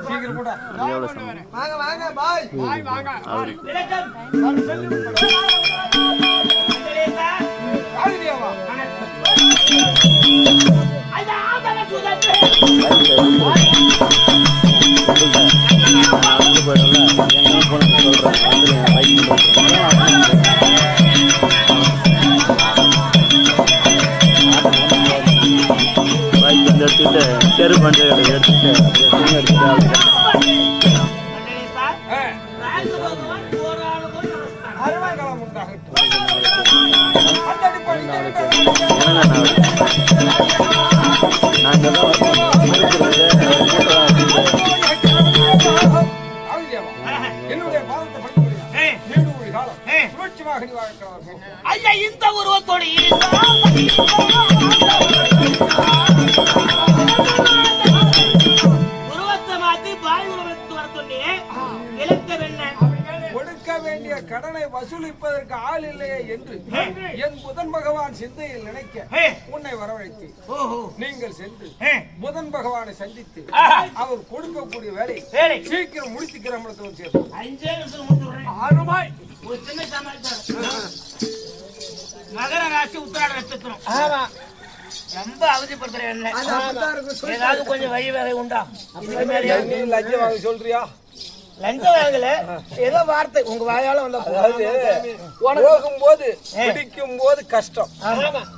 சீக்கிரம் கூட வாங்க வாங்க பாய் பாய் வாங்க தெரு பஞ்சை எடுத்துட்டு என்னுடைய ஐயா இந்த உருவத்தோடு உருவத்தை மாத்தி பாய் உருவத்து வர சொன்னே கொடுக்க வேண்டிய கடனை வசூலிப்பதற்கு ஆள் இல்லையே என்று என் புதன் பகவான் சிந்தையில் நினைக்க உன்னை வரவழைத்து நீங்கள் சென்று புதன் பகவானை சந்தித்து அவர் கொடுக்கக்கூடிய வேலை சீக்கிரம் முடித்துக்கிற ஒரு சின்ன சமாச்சாரம். மகர ராசி உத்திராட நட்சத்திரம் ரொம்ப அவதிப்படுத்துறேன். ஏதாவது கொஞ்சம் வழி வகை உண்டா? லஞ்சம் வாங்க சொல்றியா? லஞ்சம் வாங்கல, ஏதோ வார்த்தை உங்க வாயால வந்த. போகும்போது பிடிக்கும் போது கஷ்டம்,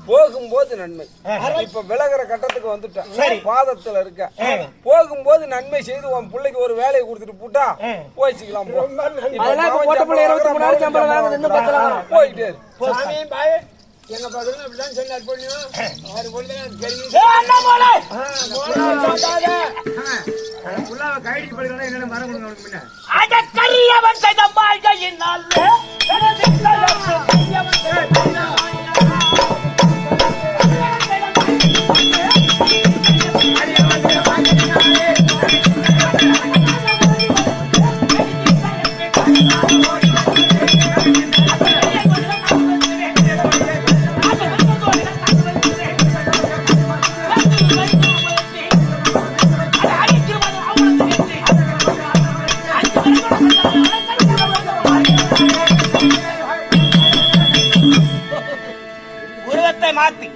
போகும்போது நன்மை. இப்ப விலகிற கட்டத்துக்கு வந்துட்டேன், பாதத்துல இருக்க. போகும்போது நன்மை செய்து உன் பிள்ளைக்கு ஒரு வேலையை கொடுத்துட்டு போட்டா போயிச்சுக்கலாம். போயிட்டே எங்க பக்கத்துல இப்படிதான் சொன்னார் பொண்ணும் கைடிக்கு படிக்கிறா என்னென்ன மரம் கொடுங்க கரியவன் செய்த வாழ்க்கையினால்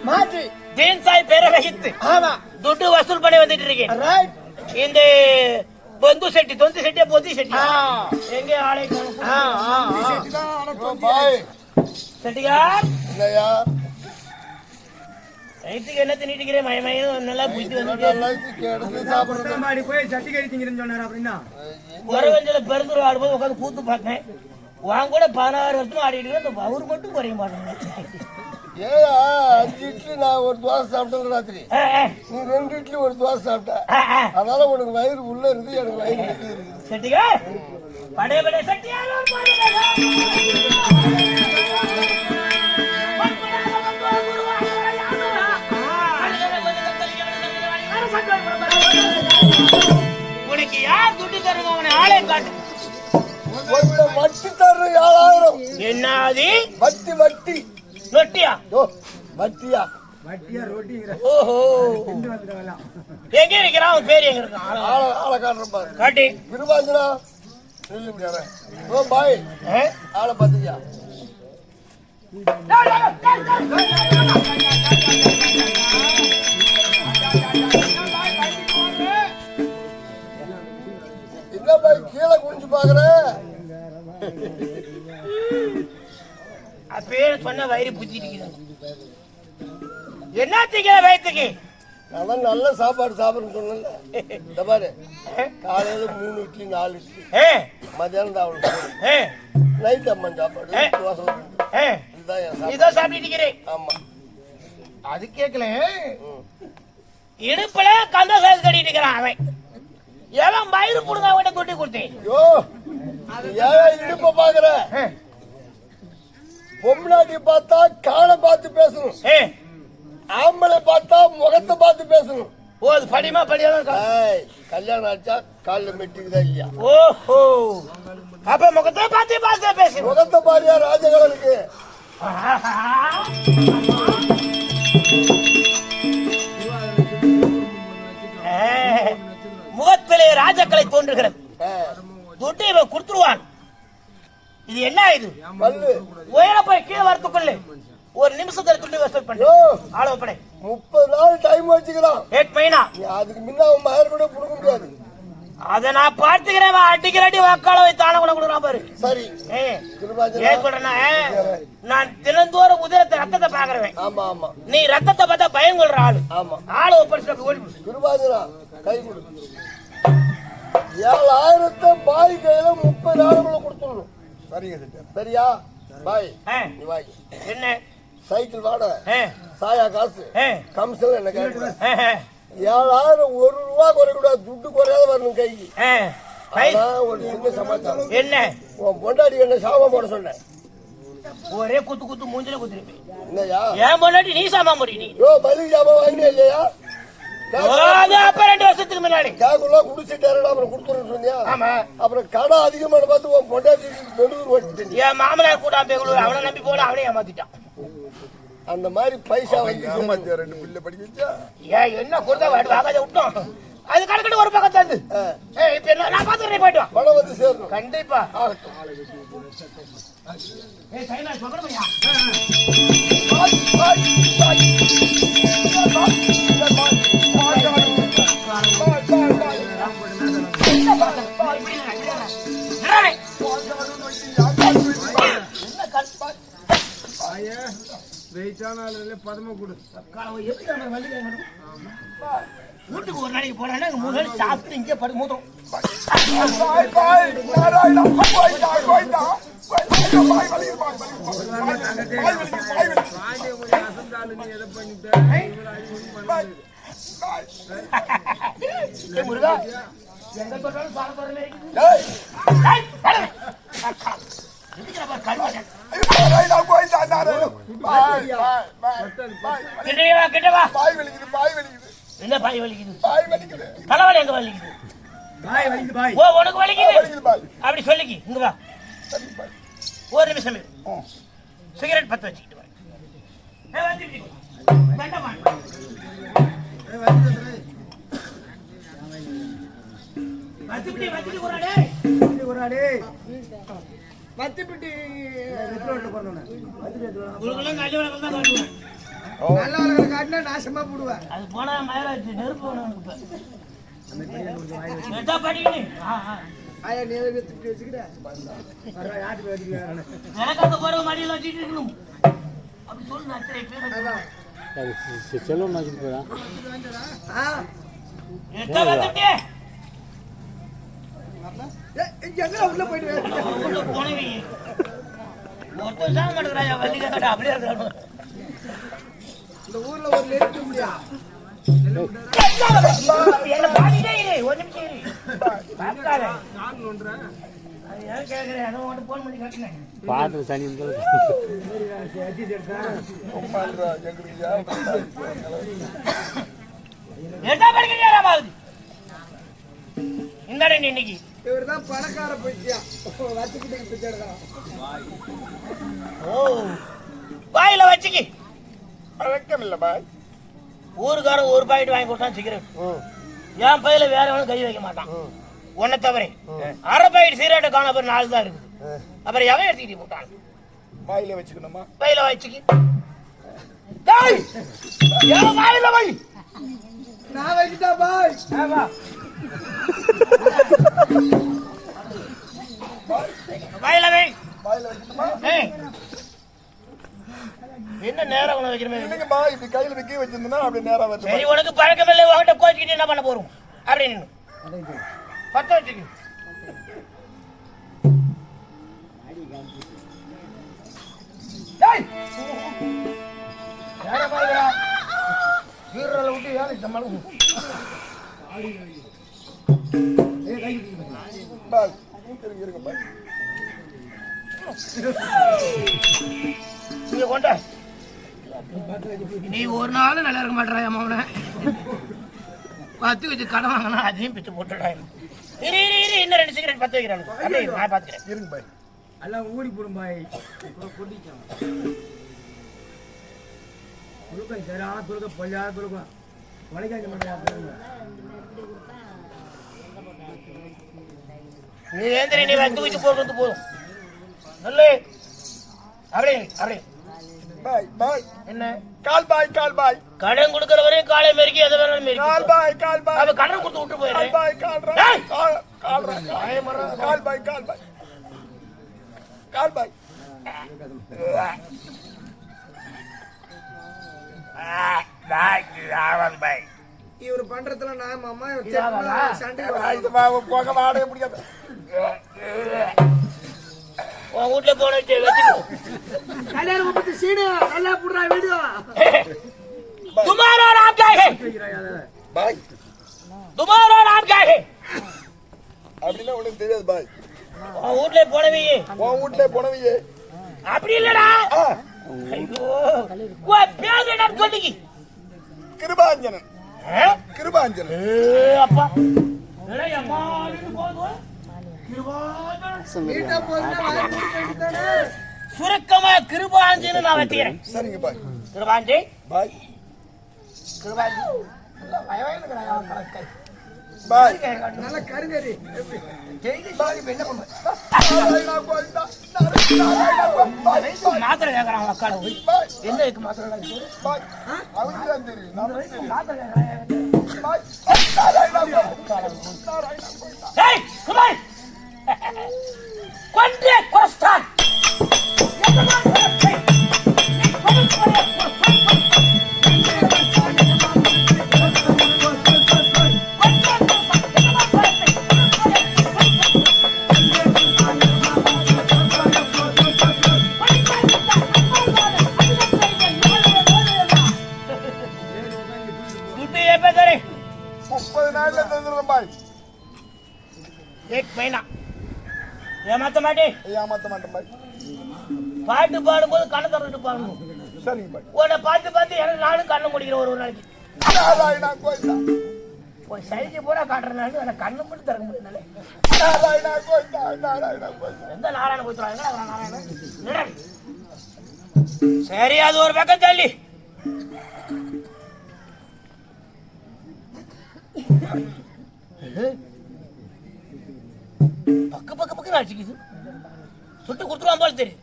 மாத்தி தேன்சாய் பேரை வகித்து துட்டு வசூல் பண்ணி வந்துட்டு இருக்கேன். இந்த பொந்து செட்டி தொந்து செட்டியா பொந்தி செட்டி எங்க ஆளை செட்டியார் ரைத்துக்கு என்ன தின்னுட்டுக்கிறேன் மயமயம் நல்லா புத்தி வந்து போய் சட்டி கறி திங்கிறேன்னு சொன்னார். அப்படின்னா குறவஞ்சல பெருந்துரு ஆடும்போது உட்காந்து கூத்து பார்த்தேன். வாங்க கூட 16 வருஷம் ஆடிட்டு அந்த அவர் மட்டும் குறைய மாட்டேங்க. ஏயா 5 இட்லி நான் ஒரு தோசை சாப்பிட்டேன் ராத்திரி, நீ 2 இட்லி ஒரு தோசை சாப்பிட்ட. அதனால உனக்கு வயிறு உள்ள இருந்து எனக்கு வயிறு கட்டி இருக்குது. செட்டிகா படே படே செட்டியார் உனக்கு யார் துட்டு தருங்க அவனை ஆளை காட்டு. வட்டி தர்ற 7000. என்னது வட்டி? வட்டி ரொட்டியா? வட்டியா? வட்டியா ரொட்டி? ஓஹோ எங்க இருக்கிறான் அவன் பேர் எங்க இருக்கான்? ஆளை காட்டுறேன் பாரு. காட்டி திருவாஞ்சனா நில்லு முடியாத. ஓ பாய் ஆளை பாத்தியா? என்ன பாய் கீழே குனிஞ்சு பாக்குற? பேர் சொன்ன வயிறு புத்திட்டு என்ன திங்கிற வயிற்றுக்கு? அதான் நல்ல சாப்பாடு சாப்பிடுன்னு சொன்னல. இந்த பாரு காலையில 3 இட்லி 4 இட்லி, மத்தியானம் தான் நைட் அம்மன் சாப்பாடு தோசை. இதான் சாப்பிட்டு. ஆமா அது கேட்கல. இடுப்புல கந்த சாது கட்டிட்டு இருக்கிறான் அவன். எவன் வயிறு புடுங்க அவன்கிட்ட கொட்டி கொடுத்தேன். ஏன் இடுப்ப பாக்குற? பொம்னாட்டி பார்த்தா காலை பார்த்து பேசணும், ஆம்பளை பார்த்தா முகத்தை பார்த்து பேசணும். ஓ அது படிமா படியாதான். கல்யாணம் ஆச்சா காலில் மெட்டிக்குதா இல்லையா? ஓஹோ அப்ப முகத்தை பார்த்து பேசணும். முகத்தை பாரியா ராஜகலனுக்கு? தோன்றுகிறது. துட்டு இவன் கொடுத்துருவான். இது என்ன இது? உயர போய் கீழே வரத்துக்குள்ள ஒரு நிமிஷத்துல துண்டு வசூல் பண்ணு. ஆளோப்படை 30 நாள் டைம் வச்சுக்கலாம். 8 மணினா அதுக்கு முன்ன அவன் மகர் கூட கொடுக்க முடியாது. அத நான் பார்த்துக்கிறேன். அடிக்கடி வாக்காள வை தான கூட கொடுக்குறான் பாரு. சரி ஏன் சொல்றேன்னா, நான் தினந்தோறும் உதிரத்தை ரத்தத்தை பாக்குறேன். ஆமா ஆமா, நீ ரத்தத்தை பார்த்தா பயம் கொள்ற ஆளு. ஆமா, ஆளு ஒப்படைச்சு ஓடி குருபாஜரா கை கொடு. 7000 பாய் கையில 30,000 கொடுத்துடணும். சரிங்க சரியா பாய்? நீ வாய். என்ன சைக்கிள் வாடகை, சாயா காசு, கமிஷன் என்ன கேட்கிறேன். 7,000 ₹1 குறைக்கூடாது. துட்டு குறையாத வரணும் கைக்கு. ஒரு சின்ன சமாச்சாரம். என்ன உன் பொண்டாடி என்ன சாமா போட சொன்னேன். ஒரே குத்து குத்து மூஞ்சில குத்துருப்பேன். என்னையா ஏன் பொண்டாட்டி நீ சாமா போடி? நீ மளிகை சாமா வாங்கினே இல்லையா? அப்ப 2 வருஷத்துக்கு முன்னாடி கேக்குள்ள குடிச்சிட்டாரு. அப்புறம் கொடுத்துருன்னு சொன்னியா? ஆமா. அப்புறம் கடை அதிகமான பார்த்து உன் பொண்டாட்டி பெங்களூர் ஓட்டிட்டு என் மாமனார் கூட பெங்களூர். அவனை நம்பி போல அவனே ஏமாத்திட்டான். அந்த மாதிரி பைசா வாங்கி 2 பிள்ளை படிக்க வச்சா என்ன கொடுத்தா வாங்காத விட்டோம். அது கணக்கிட்டு ஒரு பக்கம் தந்து இப்ப என்ன நான் பாத்துக்கிறேன். போயிட்டு பணம் வந்து சேரணும் கண்டிப்பா. வீட்டுக்கு ஒரு நாளைக்கு போனா 3 நாள் சாப்பிட்டு இங்கே படு மூத்தம். முருகா எங்க போட்டாலும் சாப்பிட போறேன். என்ன பாய் வலிக்குது? தலைவலி எங்க வலிக்குது? உனக்கு வலிக்குது அப்படி சொல்லிக்கி. இங்க வா ஒரு நிமிஷம். சிகரெட் பத்த வச்சுக்கிட்டு காட்டினா நாசமா போடுவேன். அது போனா மயிலாச்சு நெருப்பு எனக்கு அந்த போற மடியில வச்சுட்டு இருக்கணும். அப்படி சொல்லு உள்ள போயிட்டு போனவி மொத்தம் சாக மாட்டேங்கிறாயா வள்ளிக்கா கடை அப்படியே இருக்கணும். இந்த ஊர்ல ஒரு நெருப்பு முடியா என்ன பாடிட்டே இரு. ஒரு நிமிஷம் இரு. பார்க்காத நான் ஒன்றேன். அது யார் கேட்கிறேன்? அதை மட்டும் போன் பண்ணி காட்டுனேன். பாத்து சனி என்ன படிக்கிறீங்களா பாவுதி? இந்தாடே நீ இன்னைக்கு இவர்தான் பணக்கார போயிட்டியா வச்சுக்கிட்டு பிச்சைடுறான். ஓ வாயில வச்சுக்கி பழக்கம் இல்ல பாய். ஊருக்காரன் ஒரு பாக்கெட் வாங்கி கொடுத்தான் சிகரெட். என் பையில வேற ஒன்றும் கை வைக்க மாட்டான். ஒன்ன தவிர அரை பாக்கெட் சிகரெட்டை காண அப்புறம் 4 தான் இருக்குது. அப்புறம் எவன் எடுத்துக்கிட்டு போட்டான்? வாயில வச்சுக்கணுமா? வாயில வச்சுக்கி வாயில வை. நான் வைக்கிட்டா பாய். வாயில வை. என்ன நேரம் வைக்கிறமே? இல்லைங்கம்மா, இப்படி கையில விக்கி வச்சிருந்தா அப்படி நேரம் வருது. சரி, உனக்கு பழக்கம் இல்லை. உங்ககிட்ட கோச்சிக்கிட்டு என்ன பண்ண போறோம்? அப்படின்னு பத்த வச்சுக்கு. வீரரை விட்டு வேலை சமாளம். கொண்ட நீ ஒரு நாள் நல்லா இருக்க மாட்டா அம்மாவன 10 வச்சு கடன் வாங்கினா அதையும் பிச்சு போட்டுடா. இரு இரு இரு, இன்னும் 2 சிகரெட் பத்த வைக்கிறானு. அப்படியே நான் பாத்துக்கிறேன். இருங்க பாய், எல்லாம் ஊடி போடும் பாய். துருக்கம் சரியான துருக்கம், பொய்யாத துருக்கம். வளைக்காங்க மாட்டேன். நீ ஏந்திரி, நீ வந்து வச்சு போகிறது போதும். சொல்லு. அப்படி அப்படி பாய் பாய். என்ன கால் பாய் கால் பாய். கடன் கொடுக்கற வரையும் காலை மெருக்கி எதை வேணாலும் மெருக்கி. கால் பாய் கால் பாய். அவ கடன் கொடுத்து விட்டு போயிரு. கால் பாய் கால் ரா. கால் கால் ரா. கால் பாய் கால் பாய். கால் பாய். ராவன் பாய். இவர் பண்றதுல நான் அம்மா சண்டை இது மாவு போக வாடகை முடியாது. உன் வீட்டுல போன கல்யாணம் பத்தி சீனு நல்லா புடுறா வீடியோ. तुम्हारा नाम क्या है? பாய். तुम्हारा नाम क्या है? அப்படின்னா உனக்கு தெரியாது பாய். உன் வீட்டுல போனவையே. உன் வீட்டுல போனவையே. அப்படி இல்லடா. ஐயோ உன் பேர் என்ன சொல்லிக்கி? கிருபாஞ்சனன். கிருபாஞ்சனன். அப்பா ஏய் அம்மா இது போதும். கிருபாஞ்சனன் வீட்டை போனா வாய் மூடி போயிட்டானே. சுருக்கமா கிருபாஞ்சனன் நான் வெட்டிக்கிறேன். சரிங்க பாய். கிருபாஞ்சி பாய். கிருபாஞ்சி வயவயனுக்கு கணக்கை பாய். நல்ல கருங்கறி என்ன பண்ண மாத்திரை கேட்கறான் அக்காட போய் என்ன இருக்கு மாத்திரை மாத்திரை கொன்றே கொஸ்டான் एक महीना ஏமாத்த மாட்டேன் பாய். பாட்டு பாடும்போது கண்ணை திறந்துட்டு பாடணும். சரிங்க பாய். உன்னை பார்த்து பார்த்து எனக்கு நானும் கண்ணை முடிக்கிறேன் ஒரு நாளைக்கு. நாராயணா கோயிலா. போய் சைக்கு பூரா காட்டுறதுனால எனக்கு கண்ணை மட்டும் திறக்க முடியல. நாராயணா கோயிலா. நாராயணா கோயிலா. எந்த நாராயண போயிட்டு நாராயணன் சரி அது ஒரு பக்கம் தள்ளி. பக்க பக்க பக்கம் அடிச்சுக்குது. சுட்டு கொடுத்துருவான் போல தெரியும்.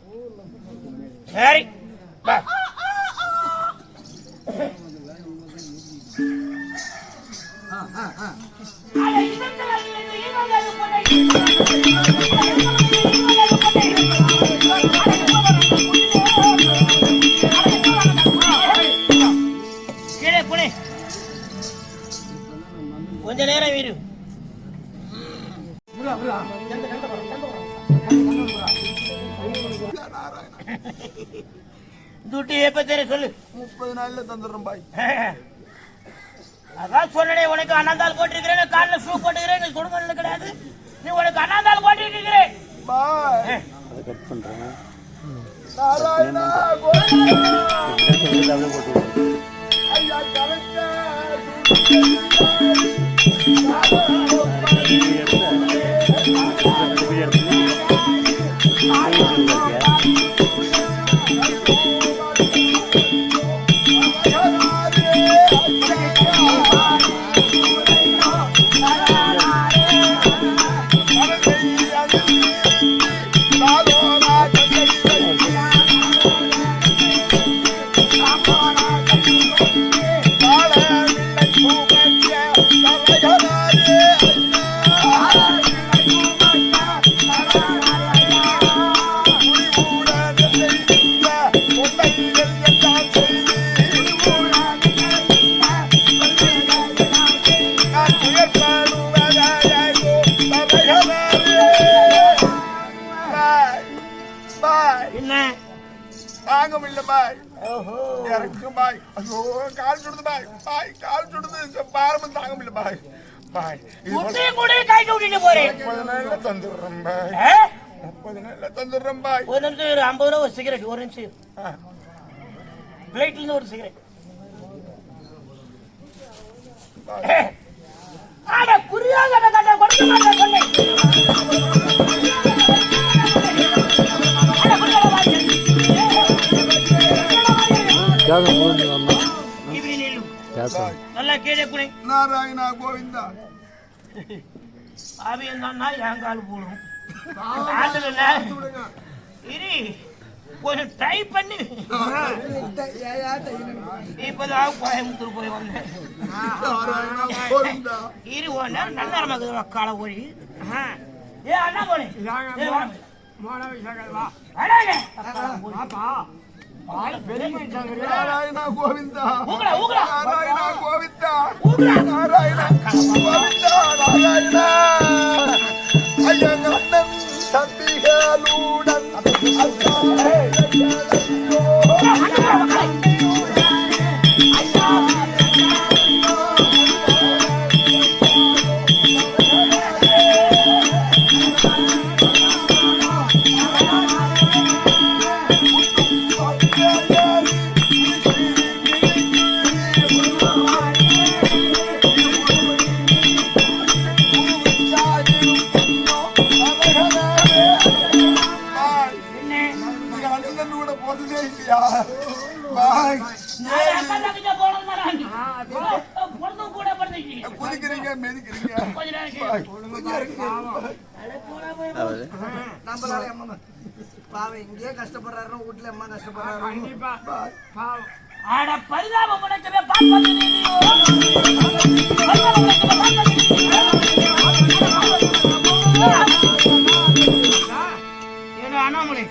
சரி கீழே புனே கொஞ்ச நேரம் வீடு துட்டு எப்ப தெரிய சொல்லு. 30 நாள்ல தந்துடுறோம் பாய். அதான் சொன்னே உனக்கு அண்ணாந்தால் போட்டிருக்கிறேன், காலில் ஷூ போட்டுக்கிறேன், நீ குடும்பம் கிடையாது, நீ உனக்கு அண்ணாந்தால் போட்டிட்டு இருக்கிறேன் பாய். அதை கட் பண்றேன். நாராயணா ஐயா கலெக்டர் பாய். இறக்கும் பாய். ஐயோ கால் சுடுது பாய். பாய் கால் சுடுது. பாரம்பம் தாங்க முடியல பாய். பாய் கை விட்டுட்டு போறேன். 30 நாள்ல தந்துடுறோம் பாய். 30 நாள்ல தந்துடுறோம் பாய். ஒரு நிமிஷம் 50 ரூபா ஒரு சிகரெட். ஒரு நிமிஷம் பிளேட்ல இருந்து ஒரு சிகரெட். குறியாக கொடுக்க மாட்டேன். நல்லா கேடே புனே. நாராயணா கோவிந்தா. அவன் தான்னா என் கால் போடும் இரு கொஞ்சம் ட்ரை பண்ணி இப்பதான் கோயம்புத்தூர் போய் வந்தேன். இரு ஒன்னு நல்ல மகன் காலை போய் ஏ அண்ணா போனே நாராயணா கோவிந்தா ஊங்கடா ஊங்கடா நாராயணா கோவிந்தா ஊங்கடா நாராயணா கோவிந்தா நாராயணா ஐயங்கண்ணன் தம்பிகளுடன் இங்கே கஷ்டப்படுறாரு வீட்டுல அம்மா கஷ்டப்படுறாரு. பரிதாபம் அண்ணாமலை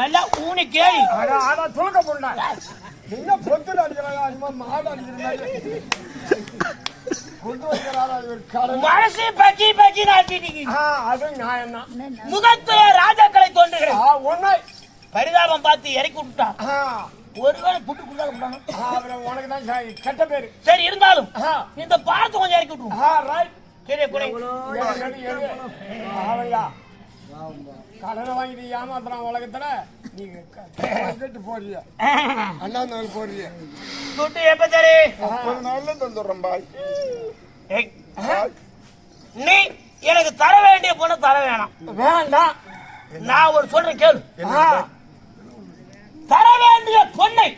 நல்லா ஊனி கேள்வி துளக்க போண்டா என்ன பொத்து அடிக்கிறாங்க மாடு அடிக்கிறாங்க மனசு பக்கி பக்கி முகத்துல ராஜாக்களை தோன்றுகிறேன். பரிதாபம் பார்த்து இறக்கி விட்டுட்டா ஒருவேளை புட்டு கொடுத்தாங்க உனக்கு தான் கெட்ட பேரு. சரி இருந்தாலும் இந்த பாரத்தை கொஞ்சம் இறக்கி விட்டுருவோம். கடனை வாங்கிட்டு ஏமாத்துறான் உலகத்துல நீங்க போறிய அண்ணா போறிய துட்டு எப்ப சரி ஒரு நாள்ல தந்துடுறேன் பாய். நீ எனக்கு தர வேண்டிய பொண்ணு தர வேணாம் வேண்டாம். நான் ஒரு சொல்றேன் கேளு. தர வேண்டிய பொண்ணை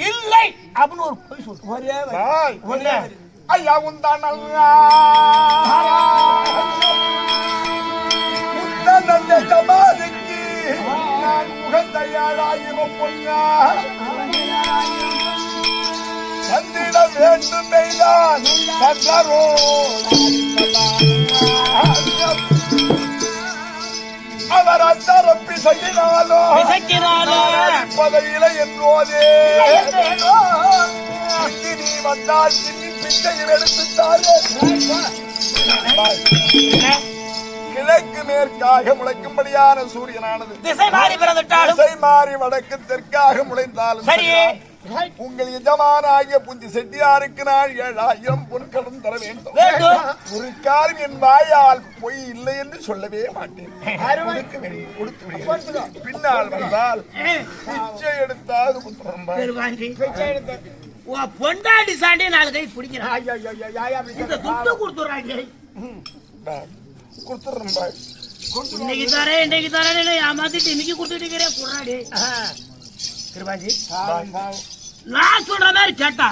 இல்லை அப்படின்னு ஒரு பொய் சொல்லு. ஐயா உந்தான் ஜமாதிக்கு நான் முகத்தையாளாயிரம் பொண்ணா வந்திட வேண்டும் சந்தரோ அவர் அச்சரப்பி செய்யினாலோ பதையில என்றோதே நீ வந்தால் பிச்சையில் எடுத்துட்டாரே. கிழக்கு மேற்காக முளைக்கும்படியான சூரியனானது திசை மாறி பிறந்துட்டாலும் திசை மாறி வடக்கு தெற்காக முளைந்தாலும் சரியே உங்கள் எஜமானாகிய புஞ்சி செட்டியாருக்கு நான் 7000 பொற்களும் தர வேண்டும். ஒரு காலம் என் வாயால் பொய் இல்லை என்று சொல்லவே மாட்டேன். பின்னால் வந்தால் பிச்சை எடுத்தால் பொண்டாடி சாண்டி 4 கை பிடிக்கிறான். துட்டு கொடுத்துறாங்க கொடுத்துறேன் பாய். இன்னைக்கு தரேன் ஏமாத்திட்டு இன்னைக்கு கொடுத்துட்டு குறாடி கிருபாஜி நான் சொல்ற மாதிரி கேட்டா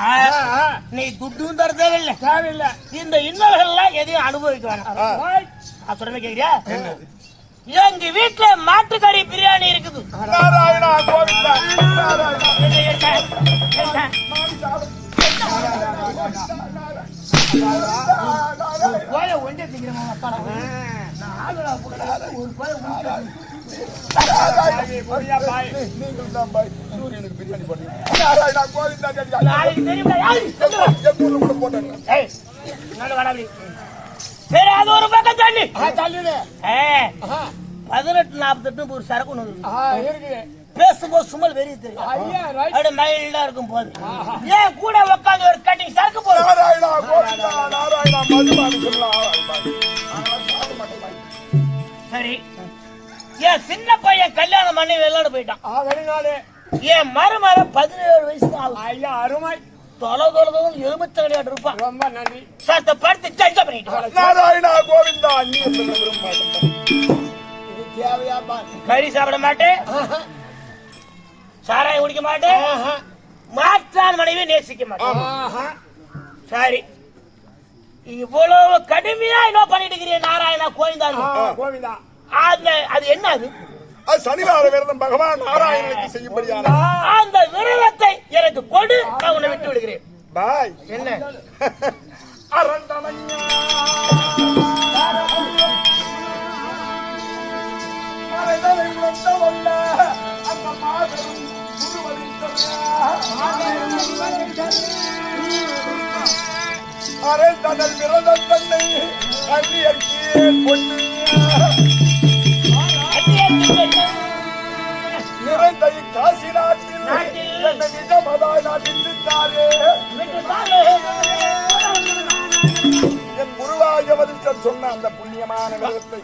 நீ துட்டும் தர தேவையில்லை. இந்த இன்னல்கள் எல்லாம் எதையும் அனுபவிக்க வேணாம். சொல்றேன் கேக்குறியா? எங்க வீட்டுல மாட்டுக்கறி பிரியாணி இருக்குது. நாராயணா கோவிந்தா போய ஒன்றே திங்கிறமா சூரியனுக்கு பிரியாணி பண்ணி நாராயணா கோவிந்தா சரி அது ஒரு பக்கம் தண்ணி 1848 ஒரு சரக்கு ஒண்ணு பேசும்போது சுமல் வெறி தெரியும். அப்படி மைல்டா இருக்கும் போது ஏன் கூட உட்காந்து ஒரு கட்டிங் சரக்கு போதும். சரி என் சின்ன பையன் கல்யாணம் பண்ணி வெளிநாடு போயிட்டான். என் மருமக 17 வயசு தான். அருமை தொலைதொலைதும் எலுமிச்சை கிடையாது இருப்பான். ரொம்ப நன்றி. சத்த படுத்து சஞ்ச பண்ணிட்டு நாராயணா கோவிந்தா கறி சாப்பிட மாட்டேன், சாராயம் குடிக்க மாட்டேன், மாற்றான் மனைவி நேசிக்க மாட்டேன். சரி இவ்வளவு கடுமையா என்ன பண்ணிட்டு இருக்கிறீங்க நாராயணா கோவிந்தா? அது என்ன அது சனிவார விரதம் பகவான் நாராயணனுக்கு செய்யும்படியான அந்த விரதத்தை எனக்கு கொடு, நான் உன்னை விட்டு விடுகிறேன். பாய் என்ன அரை தனல் விரதம் தன்னை அந்நியர்க்கே பொண்ணு நிறைந்த காசி நாட்டில் நிஜமதாய் நாட்டித்தாரே என் குருவாயவரிடம் சொன்ன அந்த புண்ணியமான விரதத்தை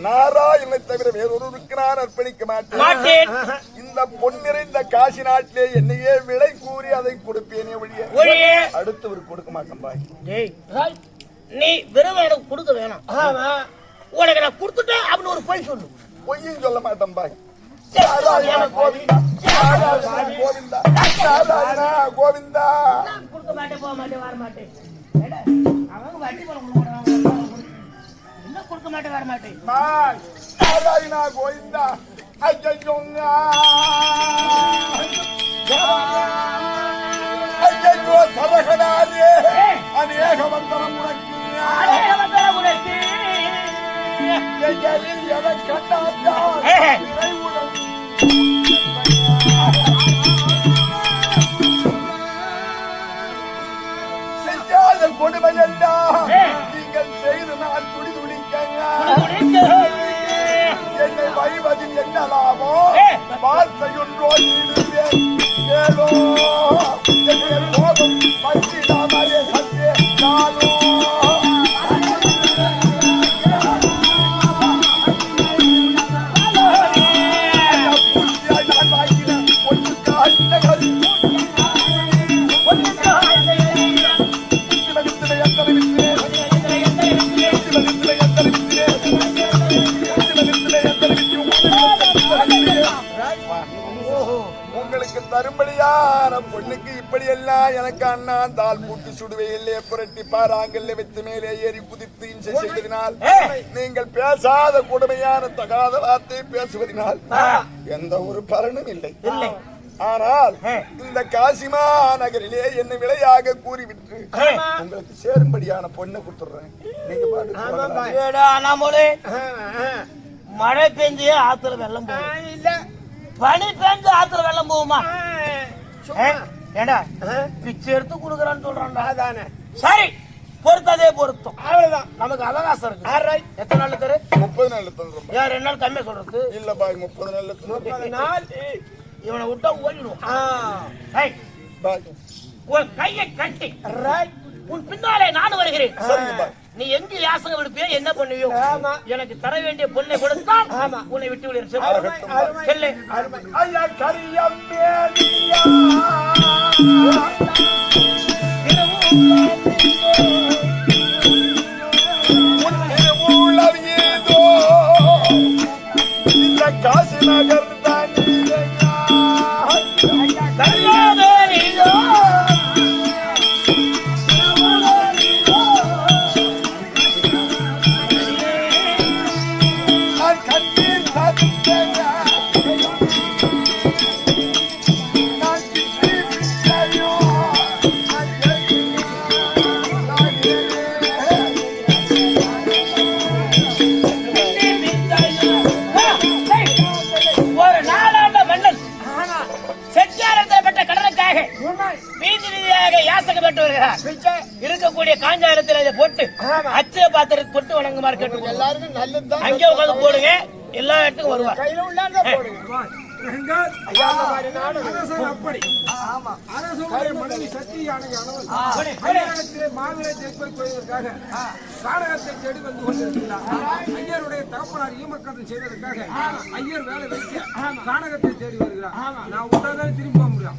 நாராயணனை தவிர வேறொருவருக்கு நான் அர்ப்பணிக்க மாட்டேன். இந்த பொன் நிறைந்த காசி நாட்டிலே என்னையே விலை கூறி அதை கொடுப்பேனே ஒழிய அடுத்தவர் கொடுக்க மாட்டேன். பாய் நீ விரதம் எனக்கு கொடுக்க வேணாம், உனக்கு நான் கொடுத்துட்டேன் அப்படின்னு ஒரு பொய் சொல்லு. பொய்யும் சொல்ல மாட்டேன். பாய் கோவிந்தா கோவிந்தா கோவிந்தா கொடுக்க மாட்டேன், போக மாட்டேன், வர மாட்டேன். அவங்க வட்டி பணம் என்ன கொடுக்க மாட்டேன், வர மாட்டேன். நாராயணா கோவிந்தா ஐயோ ஐயோ சரகனாரே அநேக வந்தனம் உனக்கு செய்யாத கொடுமையல்லா நீங்கள் செய்து நான் துடி துடிக்கங்க. என்னை வைவதில் என்ன லாபம்? வார்த்தையொன்றோ ஏதோ என்னை போதும் பற்றிடாமலே சத்தே நானோ உங்களுக்கு தரும்படியான பொண்ணுக்கு இப்படி எல்லாம் எனக்கு அண்ணான் தால் பூட்டி சுடுவையிலே புரட்டி பாறாங்கல்ல வைத்து மேலே ஏறி குதித்து இன்சை செய்வதனால் நீங்கள் பேசாத கொடுமையான தகாத வார்த்தையை பேசுவதனால் எந்த ஒரு பலனும் இல்லை. ஆனால் இந்த காசிமா நகரிலே என்ன விலையாக கூறிவிட்டு உங்களுக்கு சேரும்படியான பொண்ணை கொடுத்துடுறேன். நீங்க மழை பெஞ்சு ஆத்துல வெள்ளம் போகும் இல்ல, பனி பெஞ்சு ஆத்துல வெள்ளம் போகுமா? ஏடா பிச்சை எடுத்து கொடுக்குறான்னு சொல்றான்டா. அதானே சரி, பொறுத்ததே பொருத்தம், அவ்வளவுதான். நமக்கு அவகாசம் இருக்கு. எத்தனை நாள் தரு? 30 நாள் தந்துடும். யார் 2 நாள் கம்மியா சொல்றது? இல்ல பாய் 30 நாள். இவனை விட்டா ஓடிடுவோம். உன் கையை கட்டி உன் பின்னாலே நானும் வருகிறேன். நீ எங்க யாசகம் விடுப்பியோ என்ன பண்ணுவியோ எனக்கு தர வேண்டிய பொண்ணை கொடுத்தால் உன்னை விட்டு விடுறேன். காசி நகர் இருக்கக்கூடிய காஞ்ச இடத்துல இதை போட்டு அச்சய பாத்திரத்தை தொட்டு வணங்குமாறு கேட்டு எல்லாருக்கும் நல்லது. அங்கே உட்காந்து போடுங்க, எல்லா இடத்துக்கும் வருவார். கையில உள்ளாங்க போடுங்க. மாவிலை தேர்ப்பை கோயிலுக்காக காரகத்தை தேடி வந்து கொண்டிருக்கிறார். ஐயருடைய தகப்பனார் ஈமக்கடன் செய்வதற்காக ஐயர் வேலை வைக்க கானகத்தை தேடி வருகிறார். நான் உடனே திரும்ப முடியும்.